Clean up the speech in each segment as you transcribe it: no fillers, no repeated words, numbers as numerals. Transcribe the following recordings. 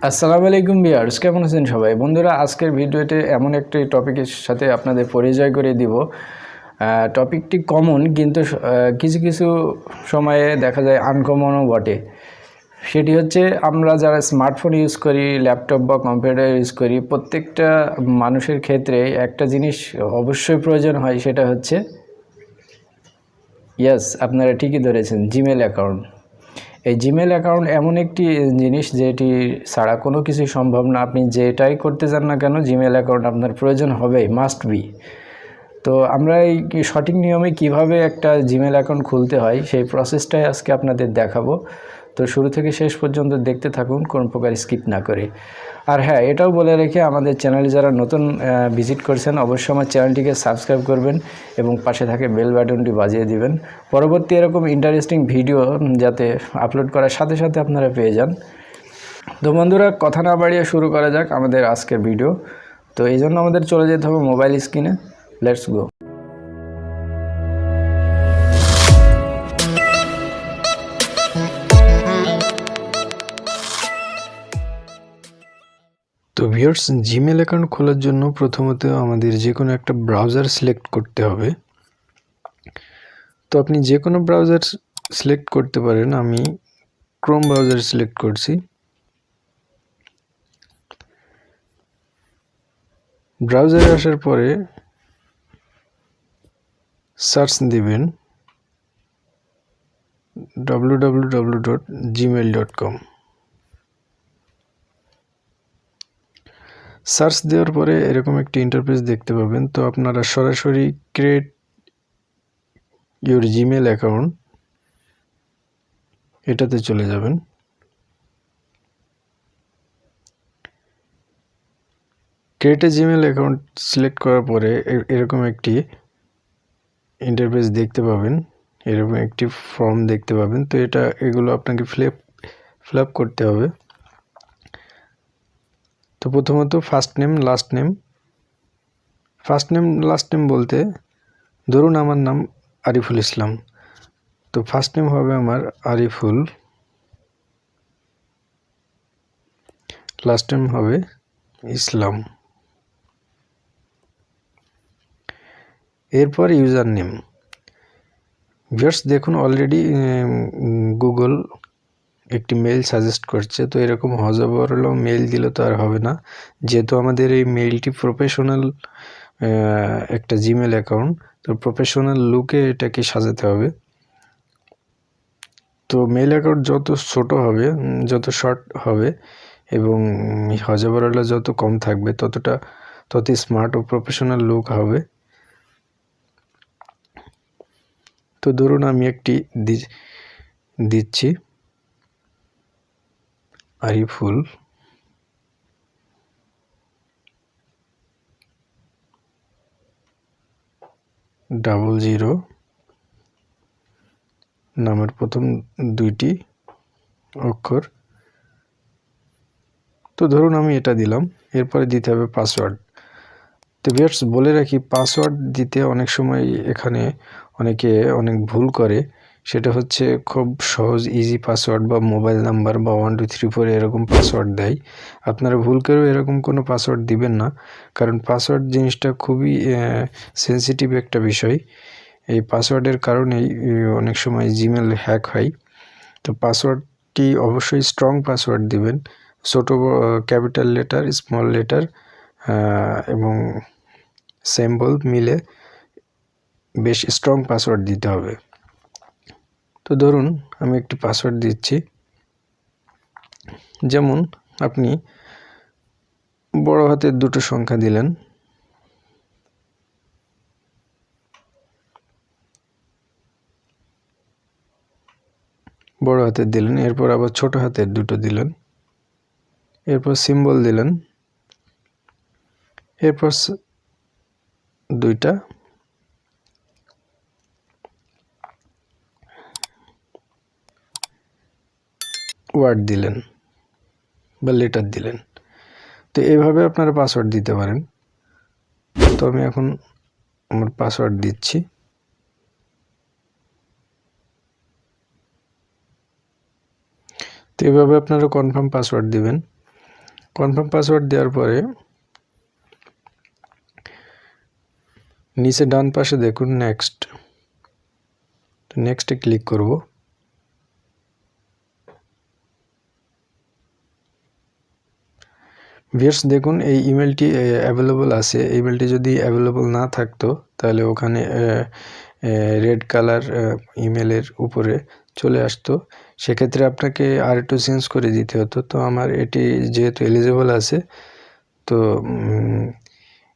আসসালামু আলাইকুম ভিউয়ার্স, কেমন আছেন সবাই? বন্ধুরা, আজকের ভিডিওতে এমন একটি টপিকের সাথে আপনাদের পরিচয় করে দিব। টপিকটি কমন, কিন্তু কিছু কিছু সময়ে দেখা যায় আনকমনও বটে। সেটি হচ্ছে, আমরা যারা স্মার্টফোন ইউজ করি, ল্যাপটপ বা কম্পিউটার ইউজ করি, প্রত্যেকটা মানুষের ক্ষেত্রে একটা জিনিস অবশ্যই প্রয়োজন হয়, সেটা হচ্ছে আপনারা ঠিকই ধরেছেন, জিমেল অ্যাকাউন্ট। এই জিমেল অ্যাকাউন্ট এমন একটি জিনিস যেটি ছাড়া কোনো কিছুই সম্ভব না। আপনি যেটাই করতে চান না কেন, জিমেল অ্যাকাউন্ট আপনার প্রয়োজন হবেই, মাস্ট বি। তো আমরা এই সঠিক নিয়মে কিভাবে একটা জিমেল অ্যাকাউন্ট খুলতে হয় সেই প্রসেসটাই আজকে আপনাদের দেখাবো। তো শুরু থেকে শেষ পর্যন্ত দেখতে থাকুন, কোন প্রকার স্কিপ না করে। আর হ্যাঁ, এটাও বলে রেখে, আমাদের চ্যানেলে যারা নতুন ভিজিট করছেন, অবশ্যই আমার চ্যানেলটিকে সাবস্ক্রাইব করবেন এবং পাশে থাকে বেল বাটনটি বাজিয়ে দিবেন, পরবর্তী এরকম ইন্টারেস্টিং ভিডিও যাতে আপলোড করার সাথে সাথে আপনারা পেয়ে যান। তো বন্ধুরা, কথা না বাড়িয়ে শুরু করা যাক আমাদের আজকের ভিডিও। তো এই জন্য আমাদের চলে যেতে হবে মোবাইল স্ক্রিনে। Let's go. তো ভিউয়ার্স, জিমেল অ্যাকাউন্ট খোলার জন্য প্রথমত আমাদের যে কোনো একটা ব্রাউজার সিলেক্ট করতে হবে। তো আপনি যে কোনো ব্রাউজার সিলেক্ট করতে পারেন। আমি ক্রোম ব্রাউজার সিলেক্ট করছি। ব্রাউজারে আসার পরে সার্চ দিবেন www.gmail.com। সার্চ দেওয়ার পরে এরকম একটি ইন্টারফেস দেখতে পাবেন। তো আপনারা সরাসরি ক্রিয়েট ইউর জিমেল অ্যাকাউন্ট এটাতে চলে যাবেন। Create a Gmail account select করার পরে এরকম একটি ইন্টারফেস দেখতে পাবেন, এরকম একটি ফর্ম দেখতে পাবেন। তো এগুলো আপনাকে ফিল আপ করতে হবে। তো প্রথমত ফার্স্ট নেম লাস্ট নেম বলতে, ধরুন আমার নাম আরিফুল ইসলাম। তো ফার্স্ট নেম হবে আমার আরিফুল, লাস্ট নেম হবে ইসলাম। এরপর ইউজার নেম। ভিউয়ার্স দেখুন, অলরেডি গুগল একটি মেইল সাজেস্ট করছে। তো এরকম হজবরল মেইল দিলে তো আর হবে না, যেহেতু আমাদের এই মেইলটি প্রফেশনাল একটা জিমেল অ্যাকাউন্ট। তো প্রফেশনাল লুকে এটাকে সাজাতে হবে। তো মেইল অ্যাকাউন্ট যত ছোট হবে, যত শর্ট হবে এবং হজবরলা যত কম থাকবে, তত স্মার্ট ও প্রফেশনাল লুক হবে। তো ধরুন আমি একটি দিচ্ছি, আরিফুল 00 নামের প্রথম দুইটি অক্ষর। তো ধরুন আমি এটা দিলাম। এরপরে দিতে হবে পাসওয়ার্ড। তো ভিউয়ার্স বলে রাখি, পাসওয়ার্ড দিতে অনেক সময় এখানে অনেকে অনেক ভুল করে। সেটা হচ্ছে খুব সহজ ইজি পাসওয়ার্ড বা মোবাইল নাম্বার বা 1 2 3 4 এরকম পাসওয়ার্ড দেয়। আপনারা ভুল করেও এরকম কোনো পাসওয়ার্ড দিবেন না, কারণ পাসওয়ার্ড জিনিসটা খুবই সেন্সিটিভ একটা বিষয়। এই পাসওয়ার্ডের কারণেই অনেক সময় জিমেল হ্যাক হয়। তো পাসওয়ার্ডটি অবশ্যই স্ট্রং পাসওয়ার্ড দিবেন। ছোটো ক্যাপিটাল লেটার, স্মল লেটার এবং সিম্বল মিলে বেশ স্ট্রং পাসওয়ার্ড দিতে হবে। তো ধরুন আমি একটি পাসওয়ার্ড দিচ্ছি, যেমন আপনি বড় হাতের দুটো সংখ্যা দিলেন, বড় হাতের দিলেন, এরপর আবার ছোট হাতের দুটো দিলেন, এরপর সিম্বল দিলেন, এরপর দুইটা ওয়ার্ড দিলেন বা লেটার দিলেন। তো এইভাবে আপনারা পাসওয়ার্ড দিতে পারেন। তো আমি এখন আমার পাসওয়ার্ড দিচ্ছি। তো এইভাবে আপনারা কনফার্ম পাসওয়ার্ড দিবেন। কনফার্ম পাসওয়ার্ড দেওয়ার পরে নিচে ডান পাশে দেখুন নেক্সট, তো নেক্সটে ক্লিক করব। ভিউয়ার্স দেখুন এই ইমেলটি অ্যাভেলেবল আছে। ইমেলটি যদি অ্যাভেলেবল না থাকতো তাহলে ওখানে রেড কালার ইমেলের উপরে চলে আসতো, সেক্ষেত্রে আপনাকে আর একটু চেঞ্জ করে দিতে হতো। তো আমার এটি যেহেতু এলিজিবল আছে, তো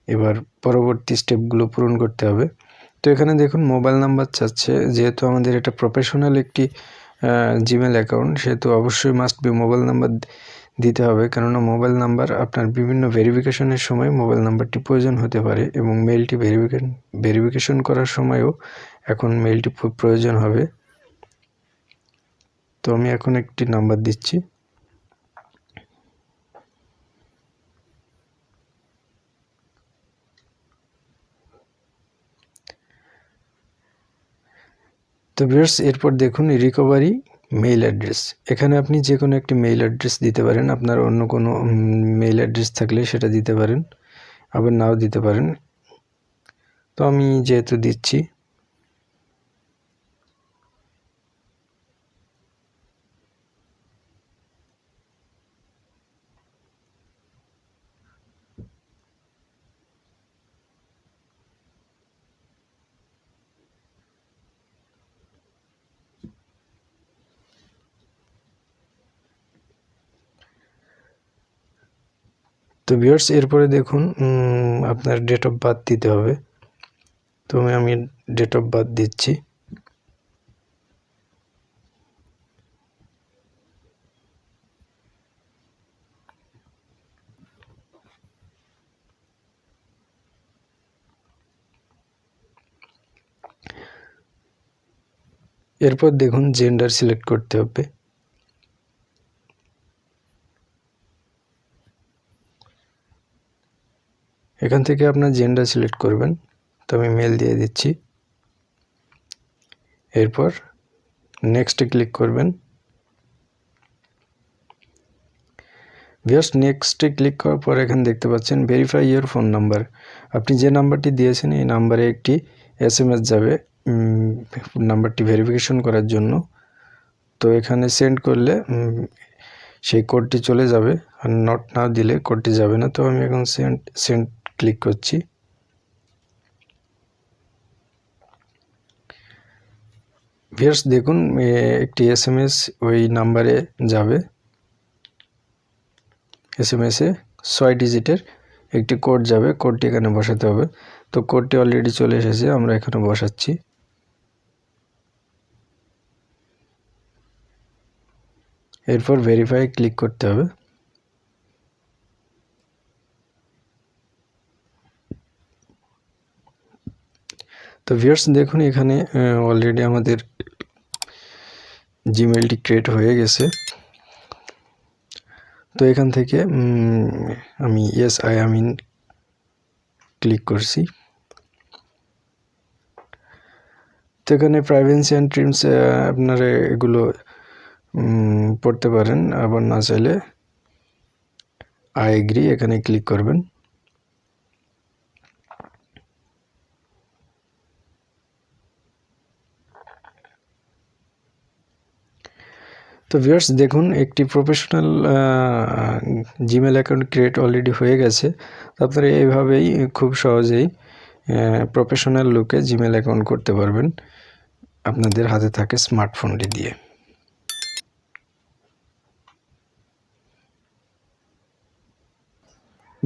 এবার পরবর্তী স্টেপগুলো পূরণ করতে হবে। তো এখানে দেখুন মোবাইল নাম্বার চাচ্ছে, যেহেতু আমাদের এটা প্রফেশনাল একটি জিমেল অ্যাকাউন্ট, সেহেতু অবশ্যই মাস্ট বি মোবাইল নাম্বার দিতে হবে, কেননা মোবাইল নাম্বার আপনার বিভিন্ন ভেরিফিকেশনের সময় মোবাইল নাম্বারটি প্রয়োজন হতে পারে, এবং মেলটি ভেরিফিকেশন করার সময়ও এখন মেলটি প্রয়োজন হবে। তো আমি এখন একটি নাম্বার দিচ্ছি। তো ভিউয়ার্স এরপর দেখুন রিকভারি মেইল অ্যাড্রেস। এখানে আপনি যে কোনো একটি মেইল অ্যাড্রেস দিতে পারেন, আপনার অন্য কোনো মেইল অ্যাড্রেস থাকলে সেটা দিতে পারেন, আবার নাও দিতে পারেন। তো আমি যেহেতু দিচ্ছি, তো ভিউয়ার্স এরপরে দেখুন আপনার ডেট অফ বার্থ দিতে হবে। তো আমি ডেট অফ বার্থ দিচ্ছি। এরপর দেখুন জেন্ডার সিলেক্ট করতে হবে। এখান থেকে আপনার জেন্ডার সিলেক্ট করবেন। তো আমি মেল দিয়ে দিচ্ছি। এরপর নেক্সটে ক্লিক করবেন। ভিউয়ার্স নেক্সটে ক্লিক করার পর এখানে দেখতে পাচ্ছেন ভেরিফাই ইওর ফোন নাম্বার। আপনি যে নাম্বারটি দিয়েছেন এই নাম্বারে একটি SMS যাবে নাম্বারটি ভেরিফিকেশন করার জন্য। তো এখানে সেন্ড করলে সেই কোডটি চলে যাবে, আর নট নাও দিলে কোডটি যাবে না। তো আমি এখন সেন্ড ক্লিক করছি। ভিউয়ার্স দেখুন একটি SMS ওই নাম্বারে যাবে। SMS-এ 6 ডিজিটের একটি কোড যাবে, কোডটি এখানে বসাতে হবে। তো কোডটি অলরেডি চলে এসেছে, আমরা এখানে বসাচ্ছি। এরপর ভেরিফাই ক্লিক করতে হবে। তো ভিউয়ার্স দেখুন এখানে অলরেডি আমাদের জিমেলটি ক্রিয়েট হয়ে গেছে। তো এখান থেকে আমি yes I am in click করছি। তো এখানে প্রাইভেসি অ্যান্ড ট্রিমস আপনারা এগুলো পড়তে পারেন, আবার না চাইলে আই এগ্রি এখানে ক্লিক করবেন। তো ভিউয়ার্স দেখুন একটি professional Gmail account create already হয়ে গেছে। আপনারা এইভাবেই খুব সহজেই প্রফেশনাল লুকে জিমেল অ্যাকাউন্ট করতে পারবেন আপনাদের হাতে থাকে স্মার্টফোনটি দিয়ে।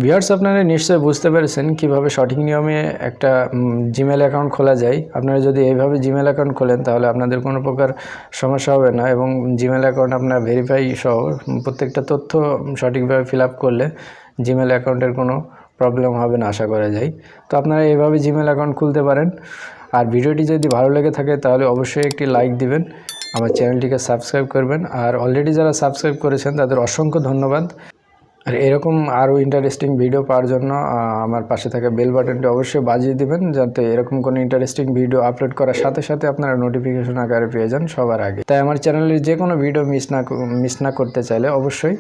ভিউয়ার্স আপনারা নিশ্চয়ই বুঝতে পেরেছেন কিভাবে সঠিক নিয়মে একটা জিমেল অ্যাকাউন্ট খোলা যায়। আপনারা যদি এইভাবে জিমেল অ্যাকাউন্ট খোলেন তাহলে আপনাদের কোনো প্রকার সমস্যা হবে না, এবং জিমেল অ্যাকাউন্ট আপনার ভেরিফাই সহ প্রত্যেকটা তথ্য সঠিকভাবে ফিল আপ করলে জিমেল অ্যাকাউন্টের কোনো প্রবলেম হবে না আশা করা যায়। তো আপনারা এইভাবে জিমেল অ্যাকাউন্ট খুলতে পারেন। আর ভিডিওটি যদি ভালো লেগে থাকে তাহলে অবশ্যই একটি লাইক দিবেন, আমার চ্যানেলটিকে সাবস্ক্রাইব করবেন। আর অলরেডি যারা সাবস্ক্রাইব করেছেন তাদের অসংখ্য ধন্যবাদ। আর এরকম আরও ইন্টারেস্টিং ভিডিও পাওয়ার জন্য আমার পাশে থাকা বেল বাটনটি অবশ্যই বাজিয়ে দিবেন, যাতে এরকম কোনো ইন্টারেস্টিং ভিডিও আপলোড করার সাথে সাথে আপনারা নোটিফিকেশন আকারে পেয়ে যান সবার আগে। তাই আমার চ্যানেলের যে কোনো ভিডিও মিস না করতে চাইলে অবশ্যই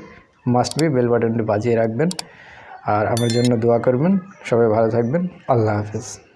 মাস্ট বি বেল বাটনটি বাজিয়ে রাখবেন আর আমার জন্য দোয়া করবেন। সবাই ভালো থাকবেন। আল্লাহ হাফেজ।